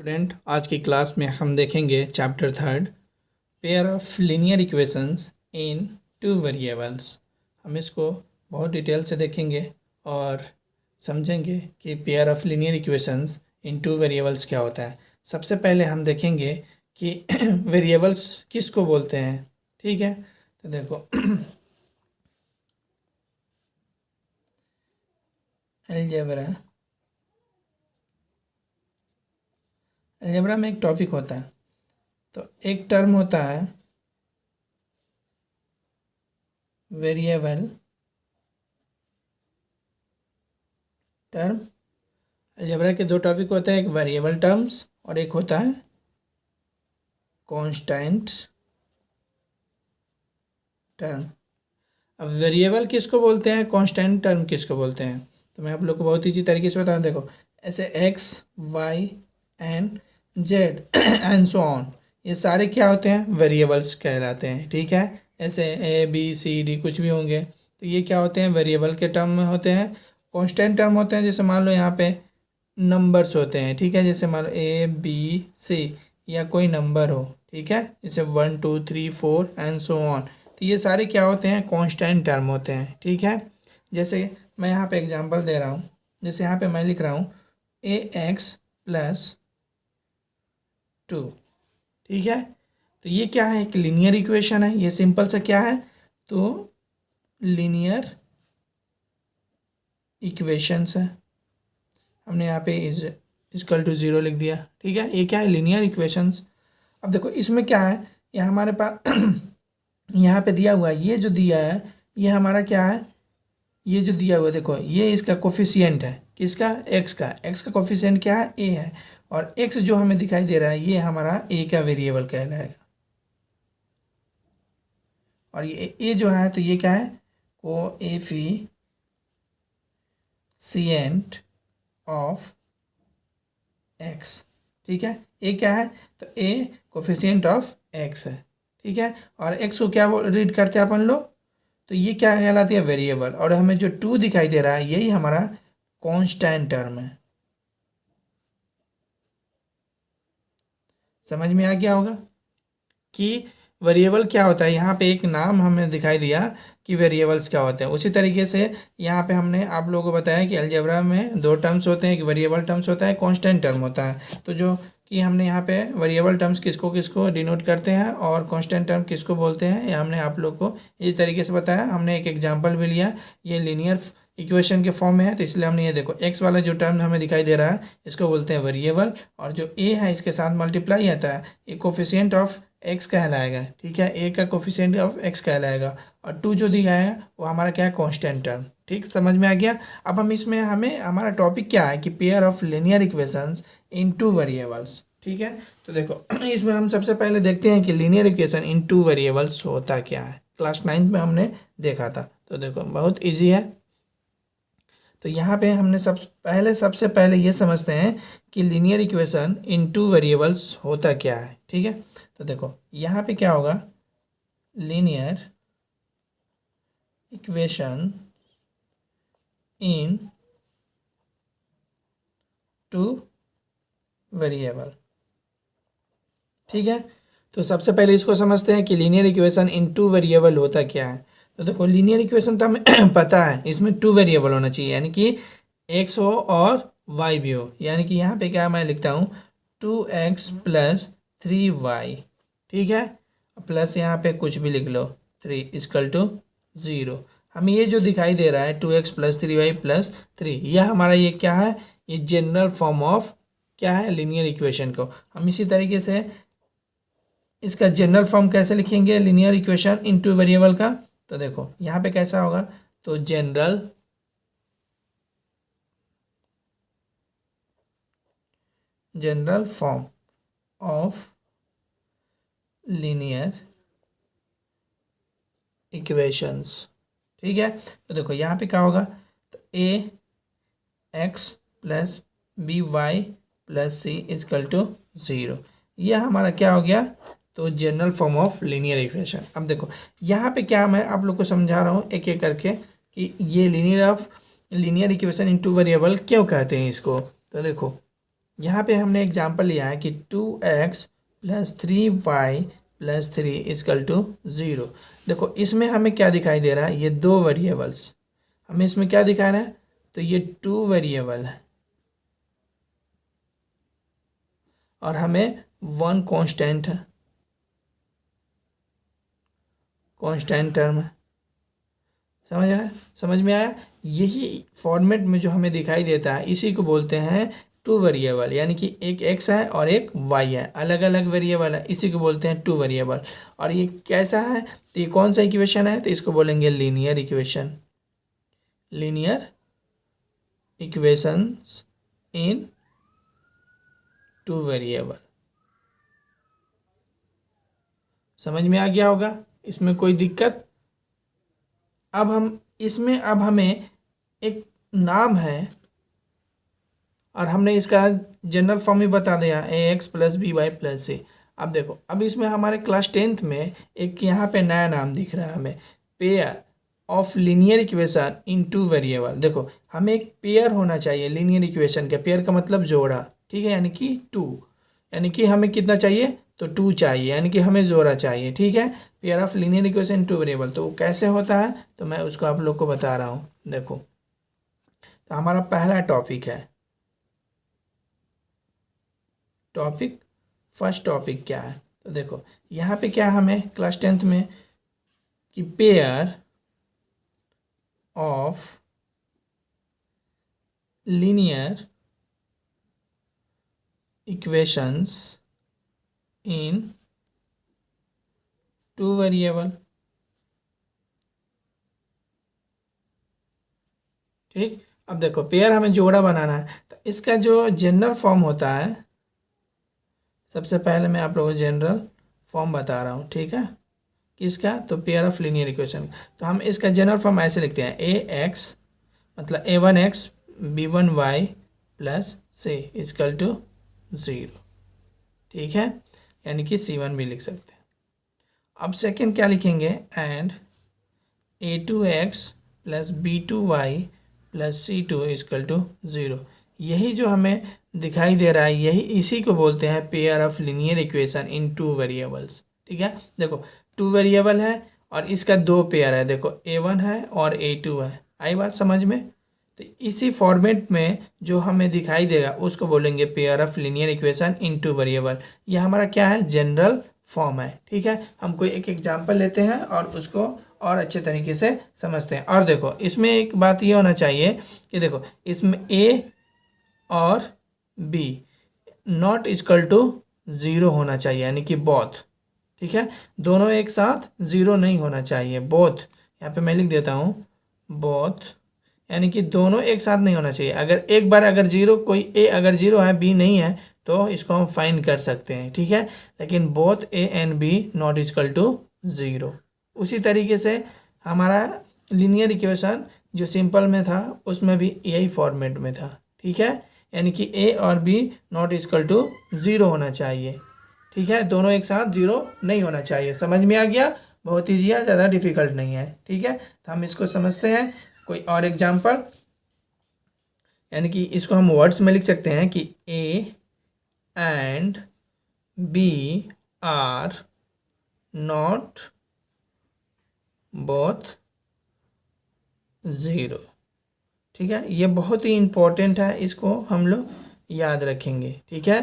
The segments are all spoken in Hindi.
स्टूडेंट, आज की क्लास में हम देखेंगे chapter third, pair of linear equations in two variables. हम इसको बहुत डिटेल से देखेंगे और समझेंगे कि pair of linear equations in two variables क्या होता है। सबसे पहले हम देखेंगे कि वेरिएबल्स किसको बोलते हैं। ठीक है, तो देखो अलजेब्रा में एक टॉपिक होता है, तो एक टर्म होता है वेरिएबल टर्म। अलजेब्रा के दो टॉपिक होते हैं, एक वेरिएबल टर्म्स और एक होता है कांस्टेंट टर्म। अब वेरिएबल किसको बोलते हैं, कांस्टेंट टर्म किसको बोलते हैं, तो मैं आप लोग को बहुत इजी तरीके से बताऊँ। देखो, ऐसे x y and z and so on, ये सारे क्या होते हैं, वेरिएबल्स कहलाते हैं। ठीक है, ऐसे ए बी सी डी कुछ भी होंगे तो ये क्या होते हैं, वेरिएबल के टर्म में होते हैं। कांस्टेंट टर्म होते हैं, जैसे मान लो यहाँ पे नंबर्स होते हैं। ठीक है, जैसे मान लो ए बी सी या कोई नंबर हो। ठीक है, जैसे 1 2 3 4 एंड सो ऑन, तो ये सारे क्या होते हैं, कांस्टेंट टर्म होते हैं। ठीक है, जैसे मैं यहाँ पे एग्जांपल दे रहा हूँ, जैसे यहाँ पे मैं लिख रहा हूँ ax+2। ठीक है, तो ये क्या है, एक लीनियर इक्वेशन है। ये सिंपल सा क्या है, तो लीनियर इक्वेशंस है। हमने यहाँ पे इक्वल टू 0 लिख दिया। ठीक है, ये क्या है, लीनियर इक्वेशंस। अब देखो इसमें क्या है, ये हमारे पास यहाँ पे दिया हुआ है, ये जो दिया है ये हमारा क्या है, ये जो दिया हुआ है देखो, ये इसका कोफिशिएंट है, किसका, एक्स का कोफिशिएंट क्या है, ए है। और एक्स जो हमें दिखाई दे रहा है ये हमारा ए का वेरिएबल कहलाएगा। और ये ए जो है तो ये क्या है, कोएफिशिएंट ऑफ एक्स। ठीक है, ए क्या है, तो ए कोफिशिएंट ऑफ एक्स है। ठीक है, और एक्स को क्या रीड करते हैं अपन लोग, तो ये क्या कहलाती है, वेरिएबल। और हमें जो 2 दिखाई दे रहा है यही हमारा कांस्टेंट टर्म है। समझ में आ गया होगा कि वेरिएबल क्या होता है। यहाँ पे एक नाम हमें दिखाई दिया कि वेरिएबल्स क्या होते हैं। उसी तरीके से यहाँ पे हमने आप लोगों को बताया कि अलजेब्रा में दो टर्म्स होते हैं, एक वेरिएबल टर्म्स होता है, कांस्टेंट टर्म होता है। तो जो कि हमने यहाँ पे वेरिएबल टर्म्स किसको किसको डिनोट करते हैं और कांस्टेंट टर्म किसको बोलते हैं, ये हमने आप लोग को इस तरीके से बताया। हमने एक एग्जाम्पल भी लिया, ये लीनियर इक्वेशन के फॉर्म में है, तो इसलिए हमने ये देखो एक्स वाला जो टर्म हमें दिखाई दे रहा है इसको बोलते हैं वेरिएबल, और जो ए है इसके साथ मल्टीप्लाई आता है ये कोफिशिएंट ऑफ एक्स कहलाएगा। ठीक है, ए का कोफिशिएंट ऑफ एक्स कहलाएगा, और 2 जो दिया है वो हमारा क्या है, कांस्टेंट टर्म। ठीक, समझ में आ गया। अब हम इसमें हमें हमारा टॉपिक क्या है कि pair of linear equations in two variables. ठीक है, तो देखो इसमें हम सबसे पहले देखते हैं कि linear equation in two variables होता क्या है। क्लास 9 में हमने देखा था, तो देखो बहुत ईजी है। तो यहाँ पे हमने सबसे पहले ये समझते हैं कि linear equation in two variables होता क्या है। ठीक है, तो देखो यहाँ पे क्या होगा, linear equation in two variable. ठीक है, तो सबसे पहले इसको समझते हैं कि linear equation in two variable होता क्या है। तो देखो लीनियर इक्वेशन तो हमें पता है, इसमें 2 वेरिएबल होना चाहिए, यानी कि एक्स हो और वाई भी हो। यानी कि यहाँ पे क्या मैं लिखता हूँ 2x + 3y। ठीक है, प्लस यहाँ पे कुछ भी लिख लो 3 = 0। हमें ये जो दिखाई दे रहा है 2x + 3y + 3, यह हमारा ये क्या है, ये जनरल फॉर्म ऑफ क्या है, लीनियर इक्वेशन को। हम इसी तरीके से इसका जनरल फॉर्म कैसे लिखेंगे linear equation in two variable का, तो देखो यहाँ पे कैसा होगा, तो general form of linear equations. ठीक है, तो देखो यहाँ पे क्या होगा, तो ax + by + c = 0, यह हमारा क्या हो गया, तो general form of linear equation. अब देखो यहाँ पे क्या मैं आप लोग को समझा रहा हूँ एक एक करके कि ये linear equation in two variable क्यों कहते हैं इसको। तो देखो यहाँ पे हमने एग्जांपल लिया है कि 2x plus 3y plus 3 is equal to 0। देखो इसमें हमें क्या दिखाई दे रहा है, ये दो वेरिएबल्स हमें इसमें क्या दिखा रहा है, तो ये 2 वेरिएबल है और हमें 1 कांस्टेंट है, कांस्टेंट टर्म है। समझ रहा है, समझ में आया। यही फॉर्मेट में जो हमें दिखाई देता है इसी को बोलते हैं टू वेरिएबल, यानी कि एक x है और एक y है, अलग अलग वेरिएबल है, इसी को बोलते हैं टू वेरिएबल। और ये कैसा है, तो ये कौन सा इक्वेशन है, तो इसको बोलेंगे लीनियर इक्वेशन, लीनियर इक्वेशंस इन टू वेरिएबल। समझ में आ गया होगा, इसमें कोई दिक्कत। अब हमें एक नाम है और हमने इसका जनरल फॉर्म ही बता दिया, ax plus B Y plus C. अब देखो, अब इसमें हमारे क्लास 10th में एक यहाँ पे नया नाम दिख रहा है हमें, pair of linear equation in two variable. देखो हमें एक पेयर होना चाहिए लीनियर इक्वेशन का, पेयर का मतलब जोड़ा, ठीक है, यानी कि टू, यानी कि हमें कितना चाहिए, तो टू चाहिए, यानी कि हमें जोड़ा चाहिए, ठीक है। Pair of linear equation in two variable, तो वो कैसे होता है, तो मैं उसको आप लोग को बता रहा हूँ। देखो तो हमारा पहला टॉपिक है, टॉपिक फर्स्ट टॉपिक क्या है, तो देखो यहाँ पे क्या हमें क्लास 10th में कि pair of linear equations in two variable, ठीक। अब देखो पेयर हमें जोड़ा बनाना है, तो इसका जो जनरल फॉर्म होता है, सबसे पहले मैं आप लोगों को जनरल फॉर्म बता रहा हूँ, ठीक है, किसका, तो पेयर ऑफ लीनियर इक्वेशन। तो हम इसका जनरल फॉर्म ऐसे लिखते हैं, ए एक्स मतलब a1x b1y plus C is equal to 0, ठीक है, यानी कि c1 भी लिख सकते हैं। अब सेकंड क्या लिखेंगे, and a2x plus b2y plus c2 equal to 0। यही जो हमें दिखाई दे रहा है, यही इसी को बोलते हैं pair of linear equation in two variables, ठीक है। देखो टू वेरिएबल है और इसका दो पेयर है, देखो a1 है और a2 है, आई बात समझ में। तो इसी फॉर्मेट में जो हमें दिखाई देगा उसको बोलेंगे pair of linear equation in two variable. यह हमारा क्या है, जनरल फॉर्म है, ठीक है। हम कोई एक एग्जाम्पल लेते हैं और उसको और अच्छे तरीके से समझते हैं। और देखो इसमें एक बात ये होना चाहिए कि देखो इसमें a और b नॉट इक्वल टू 0 होना चाहिए, यानी कि बोथ, ठीक है, दोनों एक साथ 0 नहीं होना चाहिए, बोथ, यहाँ पे मैं लिख देता हूँ बोथ, यानी कि दोनों एक साथ नहीं होना चाहिए। अगर एक बार अगर 0 कोई a अगर 0 है b नहीं है तो इसको हम फाइन कर सकते हैं, ठीक है, लेकिन both a and b not equal to 0। उसी तरीके से हमारा लीनियर इक्वेशन जो सिंपल में था उसमें भी यही फॉर्मेट में था, ठीक है, यानी कि a और b नॉट इक्वल टू 0 होना चाहिए, ठीक है, दोनों एक साथ 0 नहीं होना चाहिए। समझ में आ गया, बहुत ईजी है, ज़्यादा डिफिकल्ट नहीं है, ठीक है। तो हम इसको समझते हैं, कोई और एग्जाम्पल, यानी कि इसको हम वर्ड्स में लिख सकते हैं कि a and b are not both 0, ठीक है। ये बहुत ही इम्पोर्टेंट है, इसको हम लोग याद रखेंगे, ठीक है,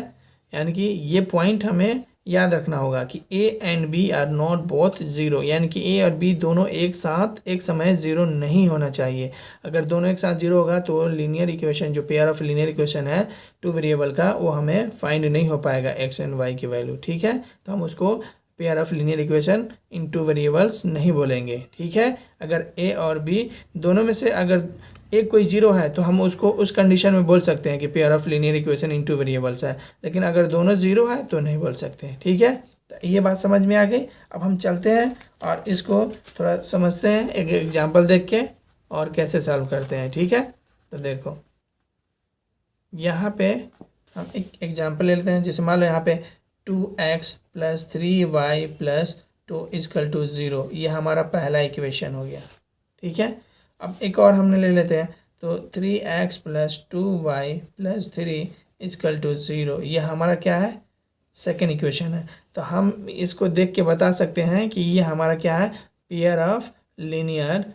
यानी कि ये पॉइंट हमें याद रखना होगा कि a and b are not both 0, यानी कि a और b दोनों एक साथ एक समय 0 नहीं होना चाहिए। अगर दोनों एक साथ 0 होगा तो लीनियर इक्वेशन जो पेयर ऑफ लीनियर इक्वेशन है टू वेरिएबल का, वो हमें फाइंड नहीं हो पाएगा x एंड y की वैल्यू, ठीक है। तो हम उसको pair of linear equation in two variables नहीं बोलेंगे, ठीक है। अगर a और b दोनों में से अगर एक कोई 0 है तो हम उसको उस कंडीशन में बोल सकते हैं कि pair of linear equation in two variables है, लेकिन अगर दोनों 0 है तो नहीं बोल सकते हैं, ठीक है। तो ये बात समझ में आ गई। अब हम चलते हैं और इसको थोड़ा समझते हैं एक एग्जाम्पल देख के और कैसे सॉल्व करते हैं, ठीक है। तो देखो यहाँ पे हम एक एग्जाम्पल ले लेते हैं, जैसे मान लो यहाँ पे 2x plus 3y plus 2 is equal to 0, ये हमारा पहला इक्वेशन हो गया, ठीक है। अब एक और हमने ले लेते हैं, तो 3x plus 2y plus 3 is equal to 0। ये हमारा क्या है, सेकेंड इक्वेशन है। तो हम इसको देख के बता सकते हैं कि ये हमारा क्या है, pair of linear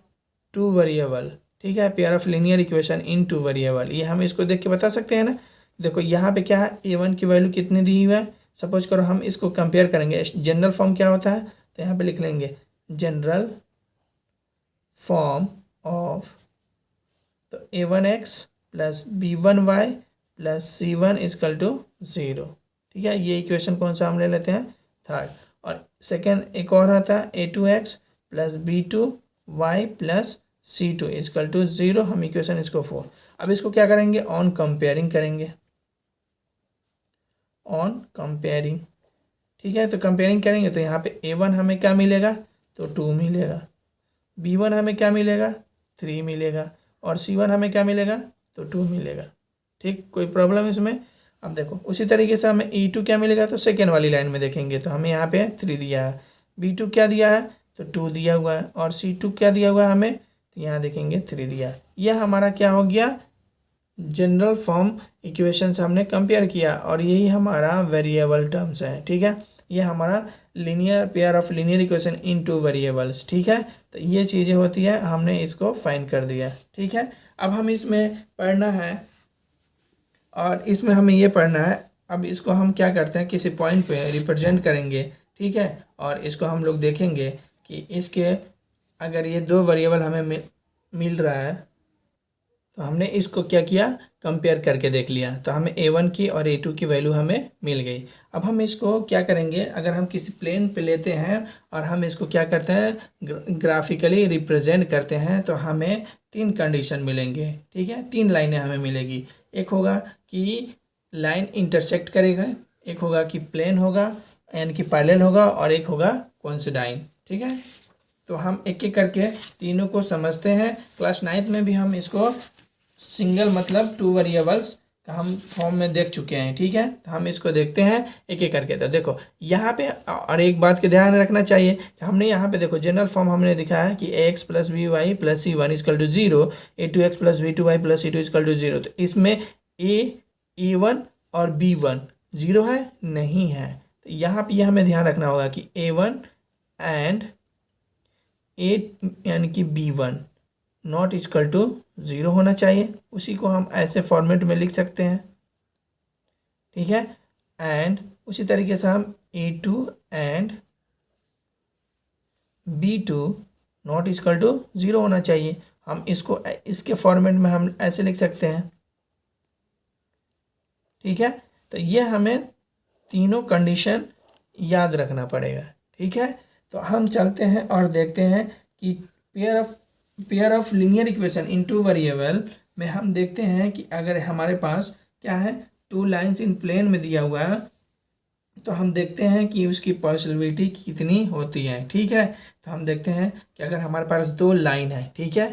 two variable. ठीक है, pair of linear equation in two variable, ये हम इसको देख के बता सकते हैं ना। देखो यहाँ पे क्या है, a1 की वैल्यू कितनी दी हुई है। सपोज करो हम इसको कंपेयर करेंगे, जनरल फॉर्म क्या होता है, तो यहाँ पे लिख लेंगे जनरल फॉर्म ऑफ, तो a1x plus b1y plus c1 is equal to 0। ठीक है, ये इक्वेशन कौन सा हम ले लेते हैं, थर्ड। और सेकेंड एक और आता है a2x plus b2y plus c2 equal to 0, हम इक्वेशन इसको 4। अब इसको क्या करेंगे, ऑन कंपेयरिंग करेंगे, ऑन कंपेयरिंग। ठीक है, तो कंपेयरिंग करेंगे तो यहाँ पे a1 हमें क्या मिलेगा, तो 2 मिलेगा, b1 हमें क्या मिलेगा, 3 मिलेगा, और c1 हमें क्या मिलेगा, तो 2 मिलेगा। ठीक, कोई प्रॉब्लम इसमें। अब देखो उसी तरीके से हमें e2 क्या मिलेगा, तो सेकेंड वाली लाइन में देखेंगे तो हमें यहाँ पे 3 दिया है, b2 क्या दिया है, तो 2 दिया हुआ है, और c2 क्या दिया हुआ है हमें, तो यहाँ देखेंगे 3 दिया है। यह हमारा क्या हो गया, जनरल फॉर्म इक्वेशन से हमने कंपेयर किया, और यही हमारा वेरिएबल टर्म्स है। ठीक है, ये हमारा linear pair of linear equation in two variables. ठीक है, तो ये चीज़ें होती है, हमने इसको फाइंड कर दिया। ठीक है, अब हम इसमें पढ़ना है, और इसमें हमें ये पढ़ना है। अब इसको हम क्या करते हैं, किसी पॉइंट पे रिप्रेजेंट करेंगे। ठीक है, और इसको हम लोग देखेंगे कि इसके अगर ये दो वेरिएबल हमें मिल रहा है, तो हमने इसको क्या किया, कंपेयर करके देख लिया, तो हमें a1 की और a2 की वैल्यू हमें मिल गई। अब हम इसको क्या करेंगे, अगर हम किसी प्लेन पे लेते हैं और हम इसको क्या करते हैं, ग्राफिकली रिप्रेजेंट करते हैं, तो हमें 3 कंडीशन मिलेंगे। ठीक है, 3 लाइनें हमें मिलेगी। एक होगा कि लाइन इंटरसेक्ट करेगा, एक होगा कि प्लेन होगा यानी कि पैरेलल होगा, और एक होगा कोइंसिडाइन। ठीक है, तो हम एक एक करके तीनों को समझते हैं। क्लास 9th में भी हम इसको सिंगल मतलब 2 वेरिएबल्स का हम फॉर्म में देख चुके हैं। ठीक है, तो हम इसको देखते हैं एक एक करके। तो देखो यहाँ पे और एक बात का ध्यान रखना चाहिए कि हमने यहाँ पे देखो जनरल फॉर्म हमने दिखाया है कि ax plus B Y plus c one equal to 0, a2x plus b2y plus c2 equal to 0। तो इसमें a1 और b1 0 है, नहीं है। तो यहाँ पे हमें ध्यान रखना होगा कि a1 एंड a यानी कि b1 नॉट इजकल टू 0 होना चाहिए। उसी को हम ऐसे फॉर्मेट में लिख सकते हैं। ठीक है, एंड उसी तरीके से हम a2 and b2 not is equal to 0 होना चाहिए। हम इसको इसके फॉर्मेट में हम ऐसे लिख सकते हैं। ठीक है, तो ये हमें तीनों कंडीशन याद रखना पड़ेगा। ठीक है, तो हम चलते हैं और देखते हैं कि pair of linear equation in two variable में हम देखते हैं कि अगर हमारे पास क्या है, 2 लाइन्स इन प्लेन में दिया हुआ है, तो हम देखते हैं कि उसकी पॉसिबिलिटी कितनी होती है। ठीक है, तो हम देखते हैं कि अगर हमारे पास 2 लाइन है, ठीक है,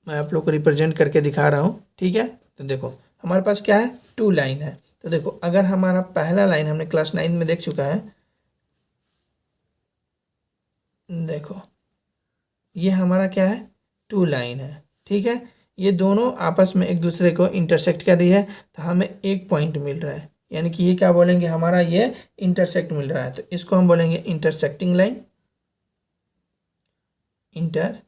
मैं आप लोग को रिप्रेजेंट करके दिखा रहा हूँ। ठीक है, तो देखो हमारे पास क्या है, 2 लाइन है। तो देखो अगर हमारा पहला लाइन हमने क्लास 9 में देख चुका है, देखो ये हमारा क्या है, 2 लाइन है। ठीक है, ये दोनों आपस में एक दूसरे को इंटरसेक्ट कर रही है, तो हमें एक पॉइंट मिल रहा है, यानी कि ये क्या बोलेंगे, हमारा ये इंटरसेक्ट मिल रहा है, तो इसको हम बोलेंगे इंटरसेक्टिंग लाइन। इंटरसेक्टिंग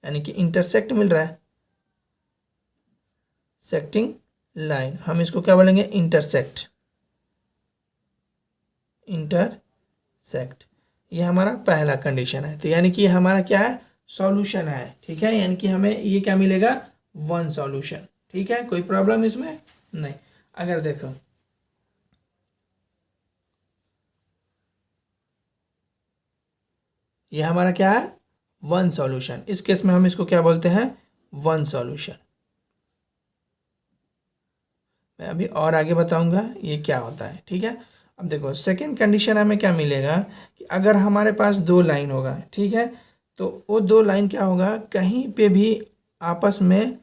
यानी कि इंटरसेक्ट मिल रहा है, सेक्टिंग लाइन, हम इसको क्या बोलेंगे, इंटरसेक्ट। ये हमारा पहला कंडीशन है। तो यानी कि हमारा क्या है, सॉल्यूशन है। ठीक है, यानी कि हमें ये क्या मिलेगा, 1 सॉल्यूशन। ठीक है, कोई प्रॉब्लम इसमें नहीं। अगर देखो ये हमारा क्या है, 1 सॉल्यूशन। इस केस में हम इसको क्या बोलते हैं, 1 सॉल्यूशन। मैं अभी और आगे बताऊंगा ये क्या होता है। ठीक है, अब देखो सेकंड कंडीशन हमें क्या मिलेगा कि अगर हमारे पास 2 लाइन होगा, ठीक है, तो वो 2 लाइन क्या होगा, कहीं पे भी आपस में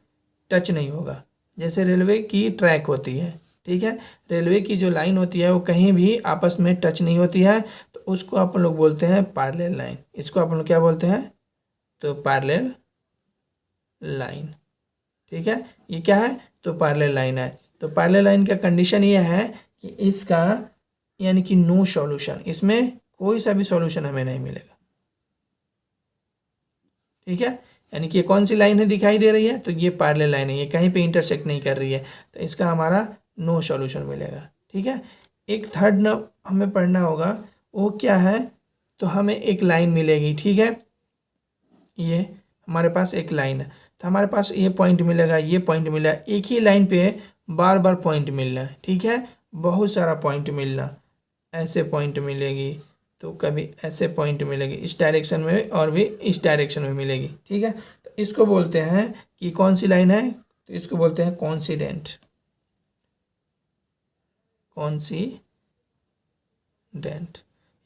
टच नहीं होगा। जैसे रेलवे की ट्रैक होती है, ठीक है, रेलवे की जो लाइन होती है वो कहीं भी आपस में टच नहीं होती है, तो उसको अपन लोग बोलते हैं पैरेलल लाइन। इसको अपन लोग क्या बोलते हैं, तो पैरेलल लाइन। ठीक है, ये क्या है, तो पैरेलल लाइन है। तो पैरेलल लाइन का कंडीशन ये है कि इसका यानी कि नो सॉल्यूशन, इसमें कोई सा भी सॉल्यूशन हमें नहीं मिलेगा। ठीक है, यानी कि ये कौन सी लाइन है दिखाई दे रही है, तो ये पैरेलल लाइन है, ये कहीं पे इंटरसेक्ट नहीं कर रही है, तो इसका हमारा नो सॉल्यूशन मिलेगा। ठीक है, एक थर्ड न हमें पढ़ना होगा, वो क्या है, तो हमें एक लाइन मिलेगी। ठीक है, ये हमारे पास एक लाइन है, तो हमारे पास ये पॉइंट मिलेगा, ये पॉइंट मिला, एक ही लाइन पे बार बार पॉइंट मिलना है। ठीक है, बहुत सारा पॉइंट मिलना, ऐसे पॉइंट मिलेगी, तो कभी ऐसे पॉइंट मिलेगी इस डायरेक्शन में और भी इस डायरेक्शन में मिलेगी। ठीक है, तो इसको बोलते हैं कि कौन सी लाइन है, तो इसको बोलते हैं कॉन्सिडेंट, कॉन्सिडेंट।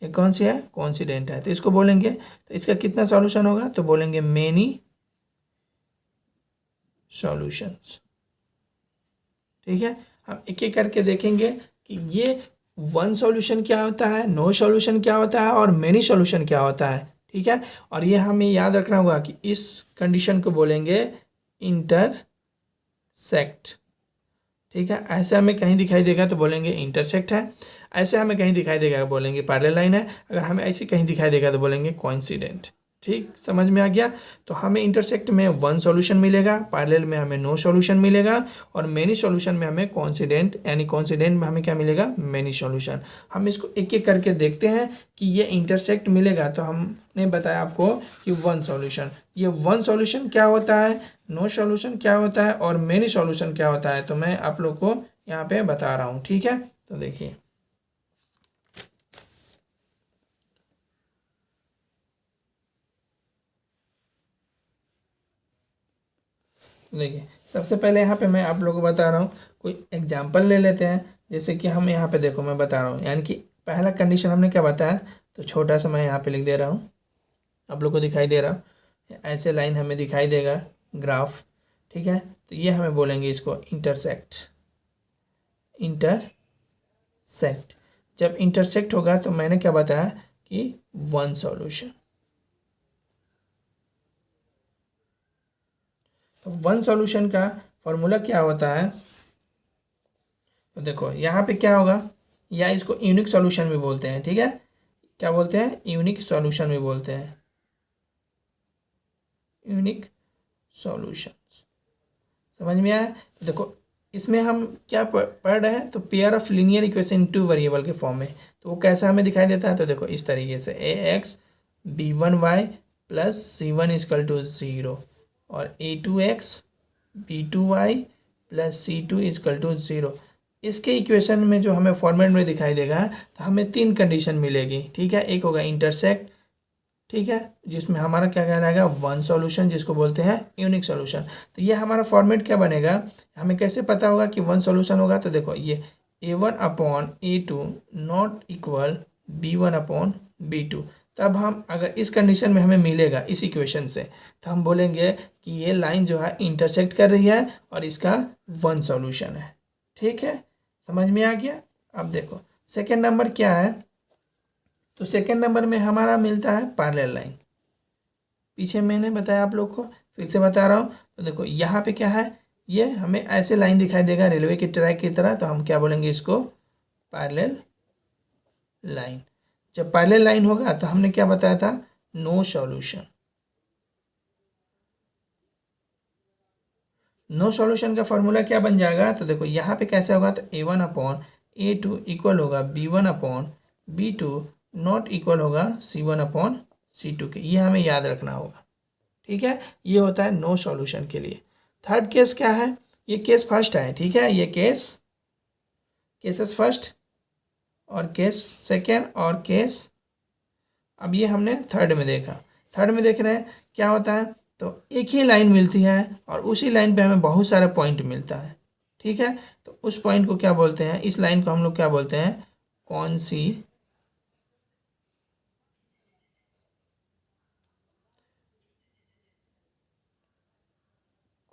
ये कौन सी है, कॉन्सिडेंट है, तो इसको बोलेंगे, तो इसका कितना सॉल्यूशन होगा, तो बोलेंगे मेनी सॉल्यूशंस। ठीक है, हम एक एक करके देखेंगे कि ये वन सॉल्यूशन क्या होता है, नो सॉल्यूशन क्या होता है, और मेनी सॉल्यूशन क्या होता है। ठीक है, और ये हमें याद रखना होगा कि इस कंडीशन को बोलेंगे इंटरसेक्ट। ठीक है, ऐसे हमें कहीं दिखाई देगा तो बोलेंगे इंटरसेक्ट है, ऐसे हमें कहीं दिखाई देगा बोलेंगे पैरेलल लाइन है, अगर हमें ऐसे कहीं दिखाई देगा तो बोलेंगे कोइंसिडेंट। ठीक, समझ में आ गया। तो हमें इंटरसेक्ट में वन सॉल्यूशन मिलेगा, पैरेलल में हमें नो सॉल्यूशन मिलेगा, और मेनी सॉल्यूशन में हमें कोइंसिडेंट, यानी कोइंसिडेंट में हमें क्या मिलेगा, मेनी सॉल्यूशन। हम इसको एक एक करके देखते हैं कि ये इंटरसेक्ट मिलेगा, तो हमने बताया आपको कि वन सॉल्यूशन, ये वन सॉल्यूशन क्या होता है, नो सॉल्यूशन क्या होता है, और मेनी सॉल्यूशन क्या होता है, तो मैं आप लोग को यहाँ पे बता रहा हूँ। ठीक है, तो देखिए, देखिए सबसे पहले यहाँ पे मैं आप लोगों को बता रहा हूँ, कोई एग्जांपल ले लेते हैं। जैसे कि हम यहाँ पे देखो, मैं बता रहा हूँ, यानी कि पहला कंडीशन हमने क्या बताया, तो छोटा सा मैं यहाँ पे लिख दे रहा हूँ, आप लोग को दिखाई दे रहा, ऐसे लाइन हमें दिखाई देगा ग्राफ। ठीक है, तो ये हमें बोलेंगे इसको इंटरसेक्ट, इंटरसेक्ट। जब इंटरसेक्ट होगा तो मैंने क्या बताया कि वन सॉल्यूशन। तो वन सॉल्यूशन का फॉर्मूला क्या होता है, तो देखो यहाँ पे क्या होगा, या इसको यूनिक सॉल्यूशन भी बोलते हैं। ठीक है, क्या बोलते हैं, यूनिक सॉल्यूशन भी बोलते हैं, यूनिक सॉल्यूशन। समझ में आया। तो देखो इसमें हम क्या पढ़ रहे हैं, तो pair of linear equation two variable के फॉर्म में, तो वो कैसा हमें दिखाई देता है, तो देखो इस तरीके से ax b1y plus c1 is equal to 0, और a2x b2y plus c2 equal to 0। इसके इक्वेशन में जो हमें फॉर्मेट में दिखाई देगा, तो हमें तीन कंडीशन मिलेगी। ठीक है, एक होगा इंटरसेक्ट, ठीक है, जिसमें हमारा क्या कहलाएगा, वन सॉल्यूशन, जिसको बोलते हैं यूनिक सॉल्यूशन। तो ये हमारा फॉर्मेट क्या बनेगा, हमें कैसे पता होगा कि वन सॉल्यूशन होगा, तो देखो ये a1/a2 नॉट इक्वल b1/b2। तब हम अगर इस कंडीशन में हमें मिलेगा इस इक्वेशन से, तो हम बोलेंगे कि ये लाइन जो है इंटरसेक्ट कर रही है और इसका वन सॉल्यूशन है। ठीक है, समझ में आ गया। अब देखो सेकेंड नंबर क्या है, तो सेकेंड नंबर में हमारा मिलता है पैरेलल लाइन। पीछे मैंने बताया आप लोग को, फिर से बता रहा हूँ। तो देखो यहाँ पे क्या है, ये हमें ऐसे लाइन दिखाई देगा रेलवे के ट्रैक की तरह, तो हम क्या बोलेंगे इसको, पैरेलल लाइन। जब पैरेलल लाइन होगा तो हमने क्या बताया था, नो सॉल्यूशन। नो सॉल्यूशन का फॉर्मूला क्या बन जाएगा, तो देखो यहाँ पे कैसे होगा, तो a1/a2 इक्वल होगा b1/b2 नॉट इक्वल होगा c1/c2 के। ये हमें याद रखना होगा। ठीक है, ये होता है नो सॉल्यूशन के लिए। थर्ड केस क्या है, ये केस फर्स्ट है। ठीक है, ये केसेस फर्स्ट और केस सेकेंड और केस, अब ये हमने थर्ड में देखा। थर्ड में देख रहे हैं क्या होता है, तो एक ही लाइन मिलती है और उसी लाइन पे हमें बहुत सारे पॉइंट मिलता है। ठीक है, तो उस पॉइंट को क्या बोलते हैं, इस लाइन को हम लोग क्या बोलते हैं,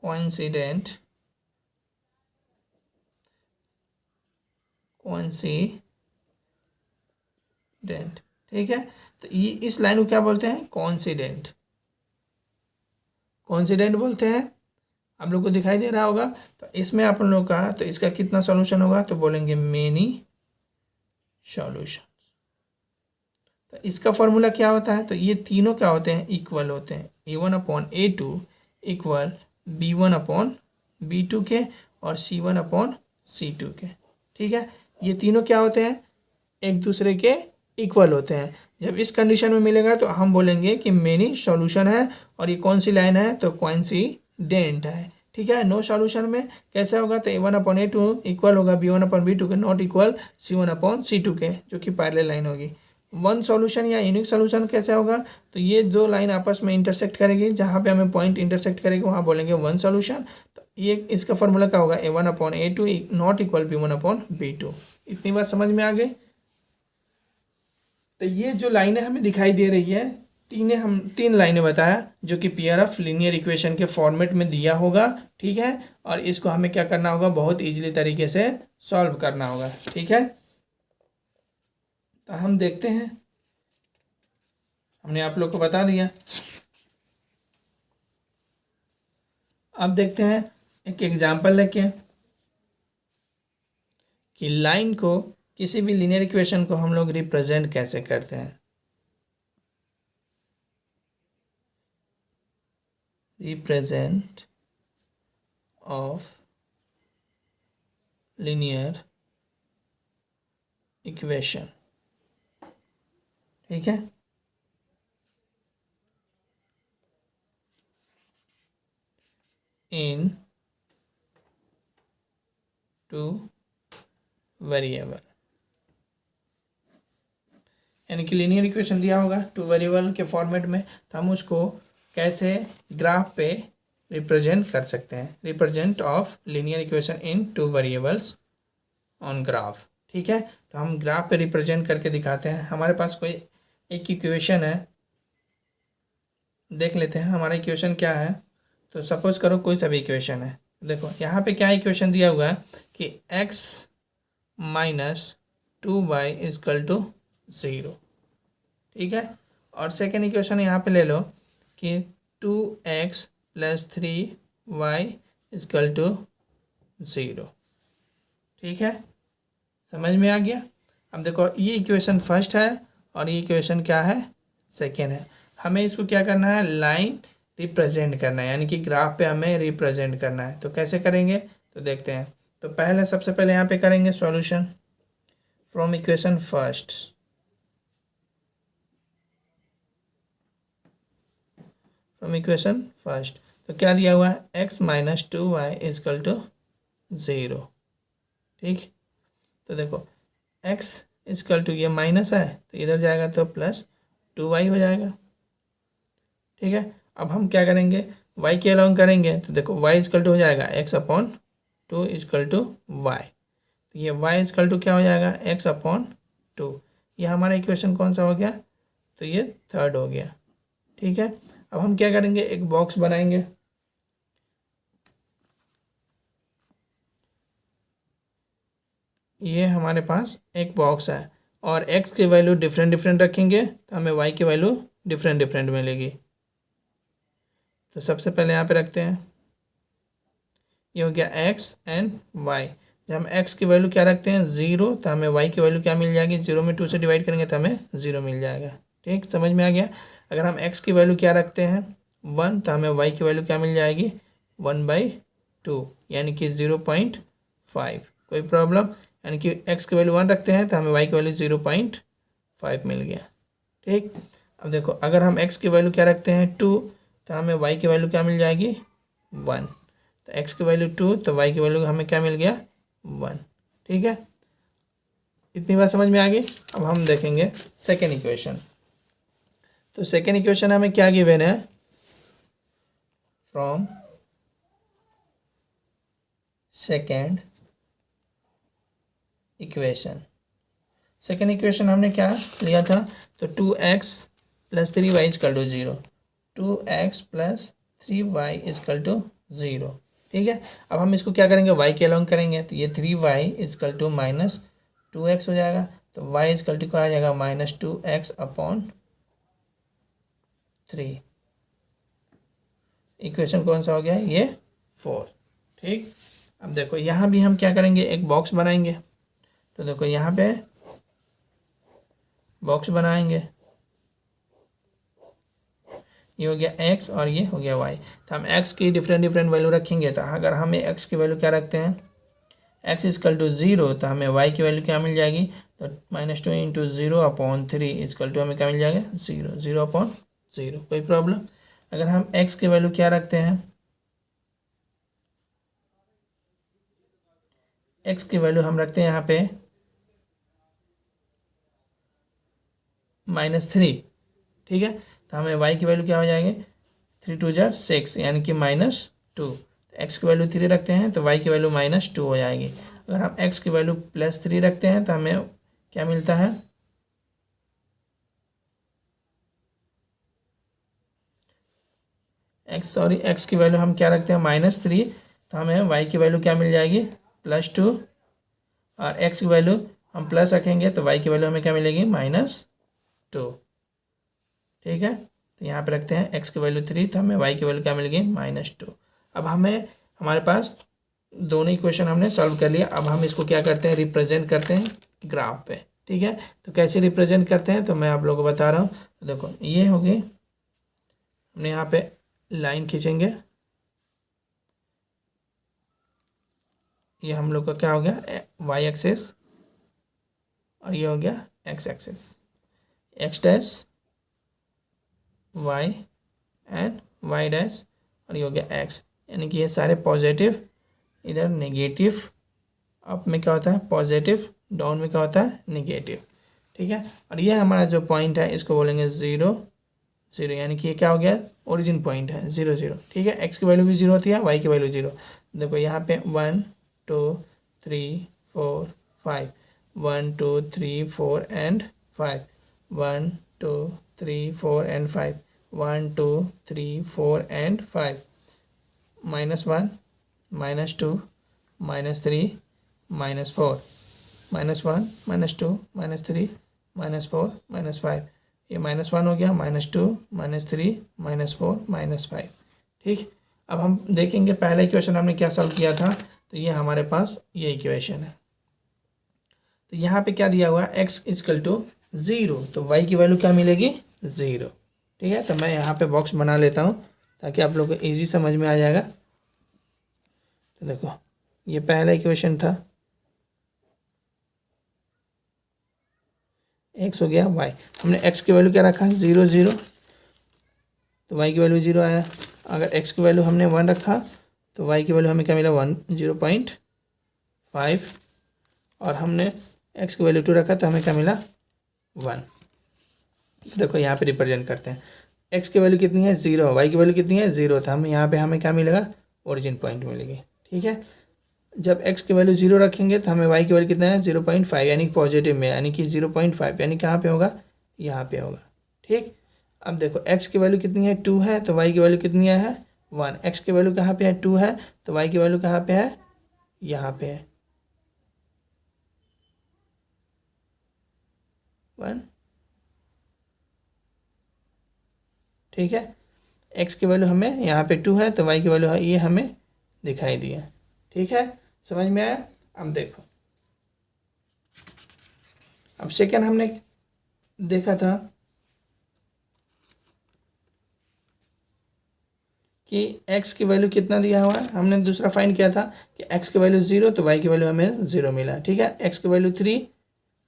कोइंसिडेंट ठीक है, तो ये इस लाइन को क्या बोलते हैं, कॉन्सिडेंट बोलते हैं। आप लोग को दिखाई दे रहा होगा। तो इसमें आप लोग का तो इसका कितना सॉल्यूशन होगा, तो बोलेंगे मेनी सॉल्यूशन। तो इसका फॉर्मूला क्या होता है, तो ये तीनों क्या होते हैं, इक्वल होते हैं। A1/A2 इक्वल B1/B2 के और C1/C2 के। ठीक है, ये तीनों क्या होते हैं, एक दूसरे के इक्वल होते हैं। जब इस कंडीशन में मिलेगा तो हम बोलेंगे कि मेनी सॉल्यूशन है। और ये कौन सी लाइन है, तो कोइंसिडेंट है। ठीक है, नो सॉल्यूशन में कैसे होगा, तो A1/A2 इक्वल होगा B1/B2 के, नॉट इक्वल C1/C2 के, जो कि पैरेलल लाइन होगी। वन सॉल्यूशन या यूनिक सॉल्यूशन कैसे होगा, तो ये दो लाइन आपस में इंटरसेक्ट करेगी, जहाँ पे हमें पॉइंट इंटरसेक्ट करेगी वहाँ बोलेंगे वन सॉल्यूशन। तो ये इसका फॉर्मूला क्या होगा, A1/A2 नॉट इक्वल B1/B2। इतनी बात समझ में आ गई। तो ये जो लाइनें हमें दिखाई दे रही है, तीन लाइनें बताया, जो कि पेयर ऑफ लीनियर इक्वेशन के फॉर्मेट में दिया होगा। ठीक है, और इसको हमें क्या करना होगा, बहुत इजीली तरीके से सॉल्व करना होगा। ठीक है, तो हम देखते हैं, हमने आप लोग को बता दिया। अब देखते हैं एक एग्जाम्पल लेके कि लाइन को, किसी भी लीनियर इक्वेशन को हम लोग रिप्रेजेंट कैसे करते हैं। Represent of linear equation. ठीक है, इन टू वेरिएबल, यानी कि लीनियर इक्वेशन दिया होगा टू वेरिएबल के फॉर्मेट में, तो हम उसको कैसे ग्राफ पे रिप्रेजेंट कर सकते हैं। Represent of linear equation in two variables on graph. ठीक है, तो हम ग्राफ पे रिप्रेजेंट करके दिखाते हैं। हमारे पास कोई एक इक्वेशन है, देख लेते हैं हमारा इक्वेशन क्या है। तो सपोज करो कोई सा भी इक्वेशन है। देखो यहाँ पे क्या इक्वेशन दिया हुआ है कि x - 2y = 0। ठीक है, और सेकेंड इक्वेशन यहाँ पे ले लो कि 2x + 3y = 0। ठीक है, समझ में आ गया। अब देखो ये इक्वेशन फर्स्ट है और ये इक्वेशन क्या है, सेकेंड है। हमें इसको क्या करना है, लाइन रिप्रेजेंट करना है, यानी कि ग्राफ पे हमें रिप्रेजेंट करना है। तो कैसे करेंगे, तो देखते हैं। तो पहले सबसे पहले यहाँ पे करेंगे solution from equation first. From equation first तो क्या दिया हुआ है, x - 2y = 0। ठीक, तो देखो x = ये माइनस है तो इधर जाएगा तो +2y हो जाएगा। ठीक है, अब हम क्या करेंगे, y के अलॉन्ग करेंगे तो देखो y = हो जाएगा x/2 = y। तो ये y = क्या हो जाएगा, x/2। ये हमारा इक्वेशन कौन सा हो गया, तो ये थर्ड हो गया। ठीक है, अब हम क्या करेंगे, एक बॉक्स बनाएंगे। ये हमारे पास एक बॉक्स है और x की वैल्यू डिफरेंट डिफरेंट रखेंगे तो हमें y की वैल्यू डिफरेंट डिफरेंट मिलेगी। तो सबसे पहले यहाँ पे रखते हैं, ये हो गया x एंड y। जब हम x की वैल्यू क्या रखते हैं, 0, तो हमें y की वैल्यू क्या मिल जाएगी, 0 में 2 से डिवाइड करेंगे तो हमें 0 मिल जाएगा। ठीक, समझ में आ गया। अगर हम x की वैल्यू क्या रखते हैं, 1, तो हमें y की वैल्यू क्या मिल जाएगी, 1/2, यानी कि 0.5। कोई प्रॉब्लम, यानी कि x की वैल्यू 1 रखते हैं तो हमें y की वैल्यू 0.5 मिल गया। ठीक, अब देखो अगर हम x की वैल्यू क्या रखते हैं, 2, तो हमें y की वैल्यू क्या मिल जाएगी, 1। तो x की वैल्यू 2 तो y की वैल्यू हमें क्या मिल गया, 1। ठीक है, इतनी बात समझ में आ गई। अब हम देखेंगे सेकेंड इक्वेशन। तो सेकेंड इक्वेशन हमें क्या गिवन है, from second equation. Second equation हमने क्या लिया था, तो 2x + 3y = 0। 2x + 3y = 0। ठीक है, अब हम इसको क्या करेंगे, y के अलॉन्ग करेंगे तो ये 3y = -2x हो जाएगा। तो y = क्या आ जाएगा, -2x/3। इक्वेशन कौन सा हो गया, ये 4। ठीक, अब देखो यहाँ भी हम क्या करेंगे, एक बॉक्स बनाएंगे। तो देखो यहाँ पे बॉक्स बनाएंगे, ये हो गया x और ये हो गया y। तो हम x की डिफरेंट डिफरेंट वैल्यू रखेंगे। तो अगर हमें x की वैल्यू क्या रखते हैं, x इजकल टू 0, तो हमें y की वैल्यू क्या मिल जाएगी, तो -2 इंटू 0/3 इजकल टू हमें क्या मिल जाएगा, 0, 0/0। कोई प्रॉब्लम। अगर हम x की वैल्यू क्या रखते हैं, x की वैल्यू हम रखते हैं यहाँ पे -3। ठीक है, तो हमें y की वैल्यू क्या हो जाएगी, 3 2 जार 6 यानी कि -2। एक्स की वैल्यू 3 रखते हैं तो y की वैल्यू -2 हो जाएगी। अगर हम x की वैल्यू +3 रखते हैं तो हमें क्या मिलता है, x की वैल्यू हम क्या रखते हैं, -3, तो हमें y की वैल्यू क्या मिल जाएगी, +2। और x की वैल्यू हम प्लस रखेंगे तो y की वैल्यू हमें क्या मिलेगी, -2। ठीक है, तो यहाँ पे रखते हैं x की वैल्यू 3, तो हमें y की वैल्यू क्या मिलेगी, -2। अब हमें हमारे पास दोनों इक्वेशन हमने सॉल्व कर लिया। अब हम इसको क्या करते हैं, रिप्रेजेंट करते हैं ग्राफ पे। ठीक है, तो कैसे रिप्रेजेंट करते हैं तो मैं आप लोगों को बता रहा हूँ। तो देखो ये होगी, हमने यहाँ पे लाइन खींचेंगे, ये हम लोग का क्या हो गया, y एक्सिस, और ये हो गया x axis, x dash y and y dash, और ये हो गया x, यानी कि ये सारे पॉजिटिव, इधर नेगेटिव, अप में क्या होता है पॉजिटिव, डाउन में क्या होता है नेगेटिव। ठीक है, और ये हमारा जो पॉइंट है इसको बोलेंगे 0 0, यानी कि ये क्या हो गया, ओरिजिन पॉइंट है 0 0। ठीक है, x की वैल्यू भी 0 होती है, y की वैल्यू 0। देखो यहाँ पे 1 2 3 4 5, 1 2 3 4 एंड 5, 1 2 3 4 एंड 5, 1 2 3 4 एंड 5, -1 -2 -3 -4, -1 -2 -3 -4 -5, ये -1 हो गया, -2 -3 -4 -5। ठीक, अब हम देखेंगे पहला इक्वेशन हमने क्या सॉल्व किया था, तो ये हमारे पास ये इक्वेशन है। तो यहाँ पे क्या दिया हुआ है, x इजकल टू 0, तो y की वैल्यू क्या मिलेगी, 0। ठीक है, तो मैं यहाँ पे बॉक्स बना लेता हूँ ताकि आप लोग को ईजी समझ में आ जाएगा। तो देखो ये पहला इक्वेशन था, x हो गया, y, हमने x की वैल्यू क्या रखा है, 0 0, तो y की वैल्यू 0 आया। अगर x की वैल्यू हमने 1 रखा तो y की वैल्यू हमें क्या मिला, 0.5, और हमने x की वैल्यू 2 रखा तो हमें क्या मिला, 1। देखो यहाँ पे रिप्रेजेंट करते हैं, x की वैल्यू कितनी है, 0, y की वैल्यू कितनी है, 0, तो हम यहाँ पे हमें क्या मिलेगा, ओरिजिन पॉइंट मिलेगी। ठीक है, जब x की वैल्यू 0 रखेंगे तो हमें y की वैल्यू कितना है, 0.5, यानी कि पॉजिटिव में, यानी कि 0.5, यानी कहाँ पे होगा, यहाँ पे होगा। ठीक, अब देखो x की वैल्यू कितनी है, 2 है, तो y की वैल्यू कितनी है, 1। x की वैल्यू कहाँ पे है, 2 है, तो y की वैल्यू कहाँ पे है, यहाँ पे है 1। ठीक है, x की वैल्यू हमें यहाँ पे 2 है, तो y की वैल्यू है ये हमें दिखाई दी है। ठीक है, समझ में आया। अब देखो, अब सेकेंड हमने देखा था कि x की वैल्यू कितना दिया हुआ है, हमने दूसरा फाइंड किया था कि x की वैल्यू 0, तो y की वैल्यू हमें 0 मिला। ठीक है, x की वैल्यू 3,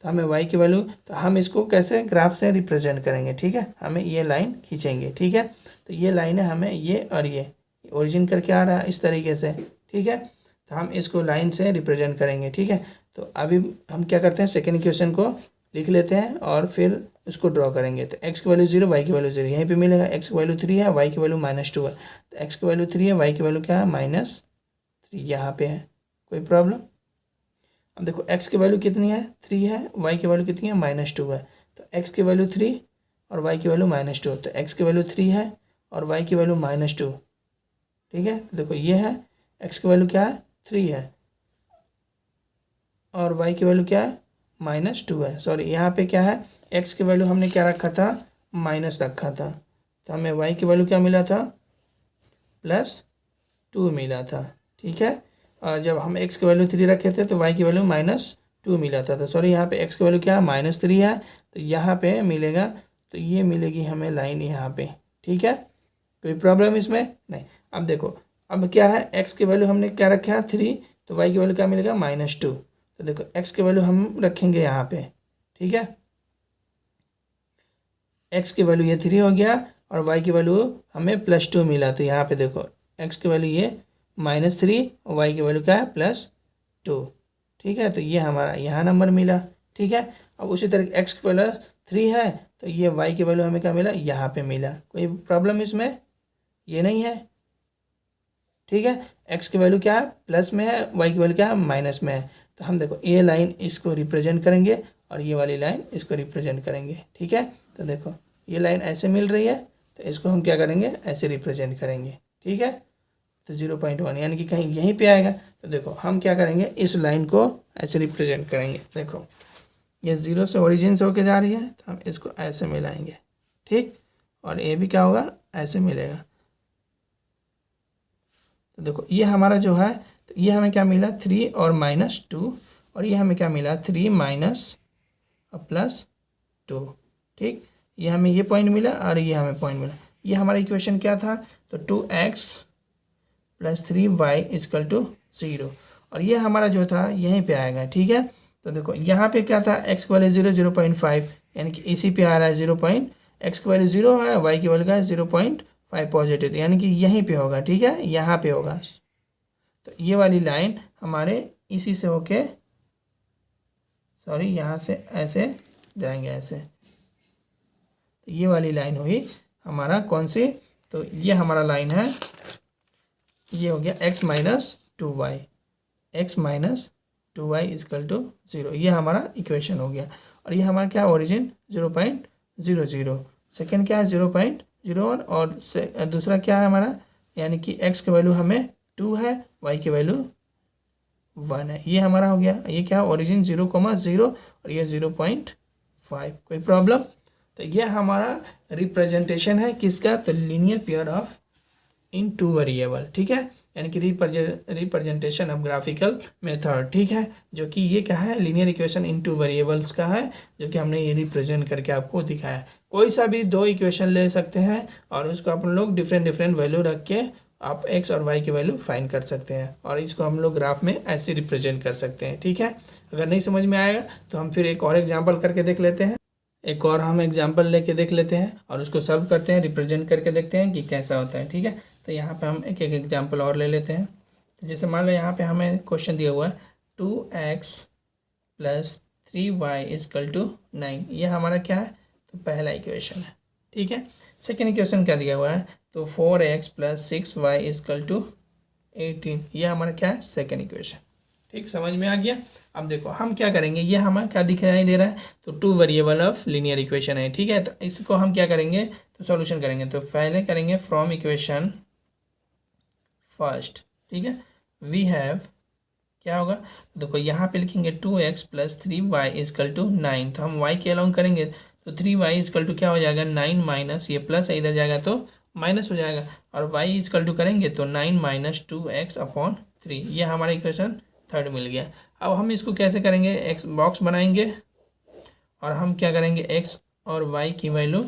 तो हमें y की वैल्यू, तो हम इसको कैसे ग्राफ से रिप्रेजेंट करेंगे। ठीक है, हमें ये लाइन खींचेंगे। ठीक है, तो ये लाइन है, हमें ये और ये ओरिजिन करके आ रहा है इस तरीके से। ठीक है, तो हम इसको लाइन से रिप्रेजेंट करेंगे। ठीक है, तो अभी हम क्या करते हैं, सेकेंड इक्वेशन को लिख लेते हैं और फिर उसको ड्रॉ करेंगे। तो x की वैल्यू 0, y की वैल्यू 0, यहीं पे मिलेगा। x की वैल्यू 3 है, y की वैल्यू -2 है, तो x की वैल्यू 3 है, y की वैल्यू क्या है, -3, यहाँ पे है। कोई प्रॉब्लम। अब देखो x की वैल्यू कितनी है, 3 है, y की वैल्यू कितनी है, -2 है, तो x की वैल्यू 3 और y की वैल्यू -2, तो x की वैल्यू 3 है और y की वैल्यू -2। ठीक है, तो देखो ये है, x की वैल्यू क्या है, 3 है, और y की वैल्यू क्या है, -2 है। सॉरी, यहाँ पे क्या है, x की वैल्यू हमने क्या रखा था, माइनस रखा था, तो हमें y की वैल्यू क्या मिला था, +2। -2 मिला था, ठीक है। और जब हम x की वैल्यू 3 रखे थे तो y की वैल्यू -2 मिला था। तो सॉरी यहाँ पे x की वैल्यू क्या है, -3 है, तो यहाँ पे मिलेगा, तो ये मिलेगी हमें लाइन यहाँ पे, ठीक है। कोई प्रॉब्लम इसमें नहीं। अब देखो, अब क्या है, x की वैल्यू हमने क्या रखा है 3, तो y की वैल्यू क्या मिलेगा -2। तो देखो x की वैल्यू हम रखेंगे यहाँ पे, ठीक है। x की वैल्यू ये 3 हो गया और y की वैल्यू हमें +2 मिला। तो यहाँ पे देखो x की वैल्यू ये -3 और y की वैल्यू क्या है +2, ठीक है। तो ये हमारा यहाँ नंबर मिला, ठीक है। अब उसी तरह x की वैल्यू 3 है, तो ये y की वैल्यू हमें क्या मिला, यहाँ पे मिला। कोई प्रॉब्लम इसमें ये नहीं है, ठीक है। x की वैल्यू क्या है, प्लस में है, y की वैल्यू क्या है, माइनस में है। तो हम देखो ये लाइन इसको रिप्रेजेंट करेंगे और ये वाली लाइन इसको रिप्रेजेंट करेंगे, ठीक है। तो देखो ये लाइन ऐसे मिल रही है, तो इसको हम क्या करेंगे, ऐसे रिप्रेजेंट करेंगे, ठीक है। तो 0.1 यानी कि कहीं यहीं पे आएगा। तो देखो हम क्या करेंगे, इस लाइन को ऐसे रिप्रेजेंट करेंगे। देखो ये 0 से ओरिजिन से होके जा रही है, तो हम इसको ऐसे मिलाएंगे, ठीक। और ये भी क्या होगा, ऐसे मिलेगा। तो देखो ये हमारा जो है, तो ये हमें क्या मिला 3 और -2, और ये हमें क्या मिला 3 माइनस और +2, ठीक। ये हमें ये पॉइंट मिला और ये हमें पॉइंट मिला। ये हमारा इक्वेशन क्या था, तो 2x + 3y = 0, और ये हमारा जो था यहीं पे आएगा, ठीक है। तो देखो यहाँ पे क्या था, x की वैल्यू 0.5 यानी कि इसी पे आ रहा है 0 पॉइंट, x की वैल्यू 0 है, y की वैल्यू का 0.5 पॉजिटिव, यानी कि यहीं पे होगा, ठीक है, यहाँ पे होगा। तो ये वाली लाइन हमारे इसी से होके, सॉरी यहाँ से ऐसे जाएंगे ऐसे, तो ये वाली लाइन हुई हमारा कौन सी, तो ये हमारा लाइन है, ये हो गया x - 2y, x - 2y = 0, ये हमारा इक्वेशन हो गया। और ये हमारा क्या ओरिजिन 0.00, सेकेंड क्या है 0.01, और दूसरा क्या है हमारा, यानी कि x की वैल्यू हमें 2 है, y की वैल्यू 1 है। ये हमारा हो गया, ये क्या ओरिजिन 0,0 और ये 0.5। कोई प्रॉब्लम, तो ये हमारा रिप्रेजेंटेशन है किसका, तो linear pair of in 2 variable, ठीक है, यानी कि रिप्रेजेंटेशन ऑफ ग्राफिकल मेथड, ठीक है। जो कि ये क्या है, लीनियर इक्वेशन इन 2 वेरिएबल्स का है, जो कि हमने ये रिप्रेजेंट करके आपको दिखाया। कोई सा भी 2 इक्वेशन ले सकते हैं और उसको अपन लोग डिफरेंट वैल्यू रख के आप x और y की वैल्यू फाइंड कर सकते हैं, और इसको हम लोग ग्राफ में ऐसे रिप्रेजेंट कर सकते हैं, ठीक है। अगर नहीं समझ में आएगा तो हम फिर एक और एग्जाम्पल करके देख लेते हैं, एक और हम एग्जाम्पल लेके देख लेते हैं और उसको सॉल्व करते हैं, रिप्रेजेंट करके देखते हैं कि कैसा होता है, ठीक है। तो यहाँ पे हम एक एग्जाम्पल और ले लेते हैं। तो जैसे मान लो यहाँ पे हमें क्वेश्चन दिया हुआ है 2x + 3y = 9, ये हमारा क्या है, तो पहला इक्वेशन है, ठीक है। सेकेंड इक्वेशन क्या दिया हुआ है, तो 4x + 6y = 18, ये हमारा क्या है, सेकेंड इक्वेशन, ठीक, समझ में आ गया। अब देखो हम क्या करेंगे, ये हमें क्या दिखाई दे रहा है, तो 2 वेरिएबल ऑफ लीनियर इक्वेशन है, ठीक है। तो इसको हम क्या करेंगे, तो सॉल्यूशन करेंगे। तो पहले करेंगे फ्रॉम इक्वेशन फर्स्ट, ठीक है। वी हैव क्या होगा, देखो यहाँ पे लिखेंगे 2x + 3y = 9, तो हम y के अलॉन्ग करेंगे, तो 3y = क्या हो जाएगा 9 माइनस ये प्लस है इधर जाएगा तो माइनस हो जाएगा, और y = करेंगे तो 9 - 2x/3, ये हमारा इक्वेशन थर्ड मिल गया। अब हम इसको कैसे करेंगे, x बॉक्स बनाएंगे और हम क्या करेंगे x और y की वैल्यू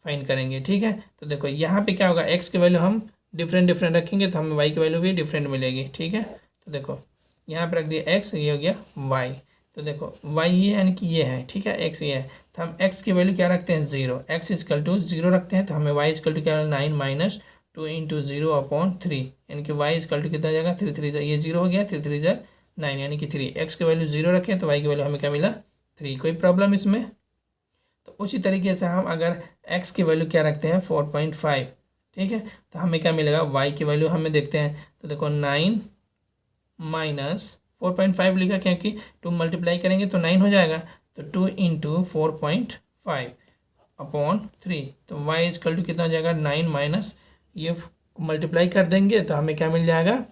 फाइंड करेंगे, ठीक है। तो देखो यहाँ पे क्या होगा, x की वैल्यू हम डिफरेंट रखेंगे तो हमें y की वैल्यू भी डिफरेंट मिलेगी, ठीक है। तो देखो यहाँ पे रख दिया x, ये हो गया y, तो देखो y ये यानी कि ये है, ठीक है, x ये है, तो हम x की वैल्यू क्या रखते हैं 0, x = 0 रखते हैं, तो हमें y = क्या 9 - 2 × 0/3, यानी कि y = कितना जाएगा 3 3 ये 0 हो गया, 3 3 9 यानी कि 3, x की वैल्यू 0 रखें तो y की वैल्यू हमें क्या मिला 3। कोई प्रॉब्लम इसमें, तो उसी तरीके से हम अगर x की वैल्यू क्या रखते हैं 4.5, ठीक है, तो हमें क्या मिलेगा, y की वैल्यू हमें देखते हैं, तो देखो 9 - 4.5 लिखा क्योंकि 2 मल्टीप्लाई करेंगे तो 9 हो जाएगा, तो 2 × 4.5/3, तो y = कितना हो जाएगा 9 माइनस ये मल्टीप्लाई कर देंगे तो हमें क्या मिल जाएगा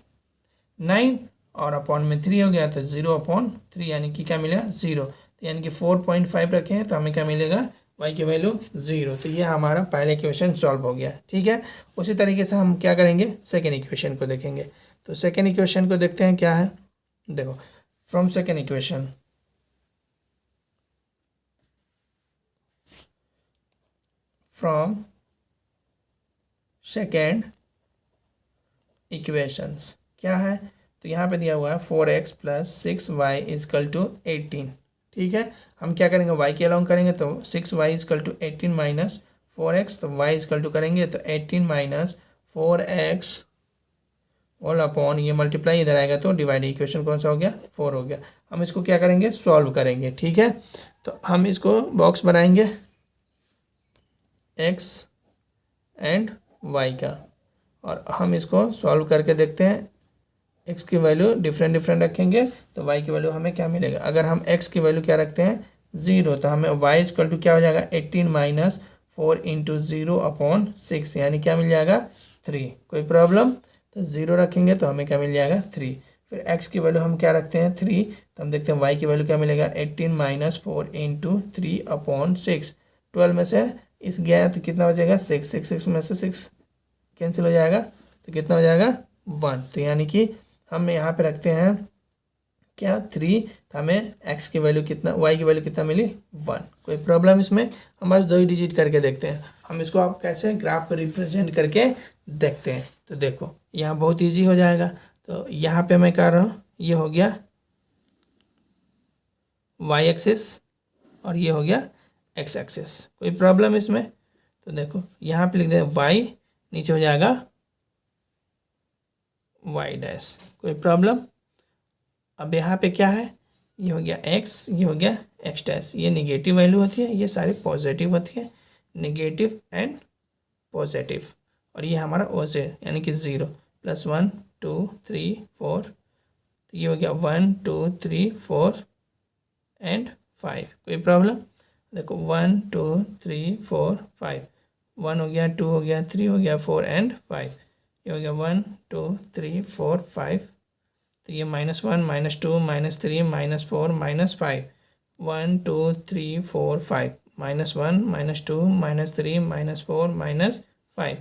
9 और अपॉन में 3 हो गया, तो 0/3 यानी कि क्या मिलेगा 0, तो यानी कि 4.5 रखे हैं तो हमें क्या मिलेगा y की वैल्यू 0। तो ये हमारा पहले इक्वेशन सॉल्व हो गया, ठीक है। उसी तरीके से हम क्या करेंगे, सेकेंड इक्वेशन को देखेंगे। तो सेकेंड इक्वेशन को देखते हैं क्या है। देखो from second equation, from second equations क्या है, तो यहाँ पे दिया हुआ है 4x + 6y = 18। ठीक है, हम क्या करेंगे, y के अलॉन्ग करेंगे तो 6y = 18 - 4x, तो y = करेंगे तो 18 - 4x ऑल अपॉन, ये मल्टीप्लाई इधर आएगा तो डिवाइड, इक्वेशन कौन सा हो गया, 4 हो गया। हम इसको क्या करेंगे, सॉल्व करेंगे। ठीक है, तो हम इसको बॉक्स बनाएंगे x एंड y का, और हम इसको सॉल्व करके देखते हैं। x की वैल्यू डिफरेंट डिफरेंट रखेंगे तो y की वैल्यू हमें क्या मिलेगा। अगर हम x की वैल्यू क्या रखते हैं, 0, तो हमें y = क्या हो जाएगा, 18 - 4 × 0/6, यानी क्या मिल जाएगा, 3। कोई प्रॉब्लम, तो 0 रखेंगे तो हमें क्या मिल जाएगा, 3। फिर x की वैल्यू हम क्या रखते हैं, 3, तो हम देखते हैं y की वैल्यू क्या मिलेगा, 18 - 4 × 3/6। 12 में से इस गया तो कितना हो जाएगा, 6 में से 6 कैंसिल हो जाएगा, तो कितना हो जाएगा, 1। तो यानी कि हम यहाँ पे रखते हैं क्या, 3, तो हमें x की वैल्यू कितना, y की वैल्यू कितना मिली, 1। कोई प्रॉब्लम इसमें, हम बस 2 ही डिजिट करके देखते हैं। हम इसको आप कैसे ग्राफ पर रिप्रेजेंट करके देखते हैं। तो देखो यहाँ बहुत ईजी हो जाएगा। तो यहाँ पे मैं कर रहा हूँ, ये हो गया y एक्सिस और ये हो गया x एक्सिस। कोई प्रॉब्लम इसमें, तो देखो यहाँ पे लिख दें y, नीचे हो जाएगा y'। कोई प्रॉब्लम। अब यहाँ पे क्या है, ये हो गया x, ये हो गया x'। ये नेगेटिव वैल्यू होती है, ये सारी पॉजिटिव होती है, नेगेटिव एंड पॉजिटिव। और ये हमारा ओज है, यानी कि 0 + 1 2 3 4, तो ये हो गया 1 2 3 4 एंड 5। कोई प्रॉब्लम, देखो 1 2 3 4 5, 1 हो गया, 2 हो गया, 3 हो गया, 4 एंड 5, ये हो गया 1 2 3 4 5, तो ये -1 -2 -3 -4 -5, 1 2 3 4 5, -1 -2 -3 -4 -5।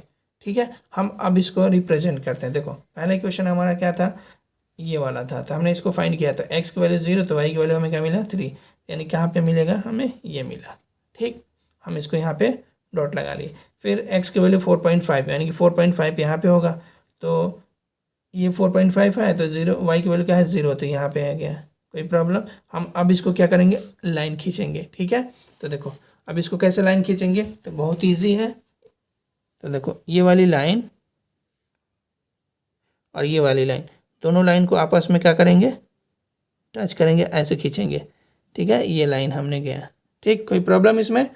ठीक है, हम अब इसको रिप्रेजेंट करते हैं। देखो पहला इक्वेशन हमारा क्या था, ये वाला था, तो हमने इसको फाइंड किया, तो x की वैल्यू 0, तो y की वैल्यू हमें क्या मिला, 3, यानी कहाँ पे मिलेगा, हमें ये मिला। ठीक, हम इसको यहाँ पे डॉट लगा लिए। फिर x की वैल्यू 4.5, यानी कि 4.5 यहाँ पे होगा, तो ये 4.5 है, तो 0, y की वैल्यू क्या है, 0, तो यहाँ पे है गया। कोई प्रॉब्लम, हम अब इसको क्या करेंगे, लाइन खींचेंगे। ठीक है, तो देखो अब इसको कैसे लाइन खींचेंगे, तो बहुत ईजी है। तो देखो ये वाली लाइन और ये वाली लाइन, दोनों लाइन को आपस में क्या करेंगे, टच करेंगे, ऐसे खींचेंगे। ठीक है, ये लाइन हमने गया। ठीक, कोई प्रॉब्लम इसमें।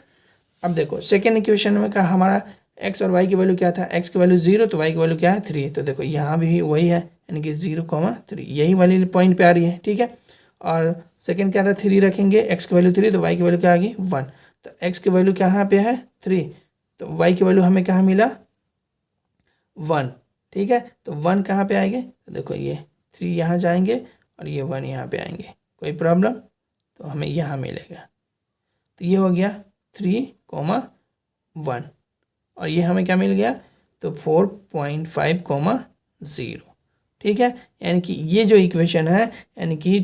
अब देखो सेकेंड इक्वेशन में कहा हमारा x और y की वैल्यू क्या था, x की वैल्यू 0, तो y की वैल्यू क्या है, 3। तो देखो यहाँ भी वही है, यानी कि 0,3, यही वाली पॉइंट पे आ रही है। ठीक है, और सेकेंड क्या था, 3 रखेंगे, x की वैल्यू 3, तो y की वैल्यू क्या आ गई, 1। तो x की वैल्यू कहाँ पे है, 3, तो y की वैल्यू हमें कहाँ मिला, 1। ठीक है, तो 1 कहाँ पे आएंगे, तो देखो ये 3 यहाँ जाएंगे और ये 1 यहाँ पे आएंगे। कोई प्रॉब्लम, तो हमें यहाँ मिलेगा। तो ये हो गया 3,1, और ये हमें क्या मिल गया, तो 4.5,0। ठीक है, यानी कि ये जो इक्वेशन है, यानी कि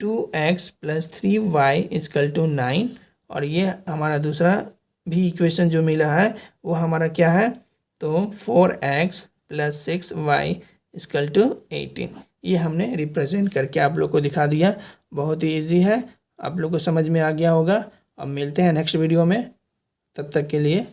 2x + 3y = 9, और ये हमारा दूसरा भी इक्वेशन जो मिला है वो हमारा क्या है, तो 4x + 6y = 18। ये हमने रिप्रेजेंट करके आप लोग को दिखा दिया। बहुत ही ईजी है, आप लोग को समझ में आ गया होगा। अब मिलते हैं नेक्स्ट वीडियो में, तब तक के लिए।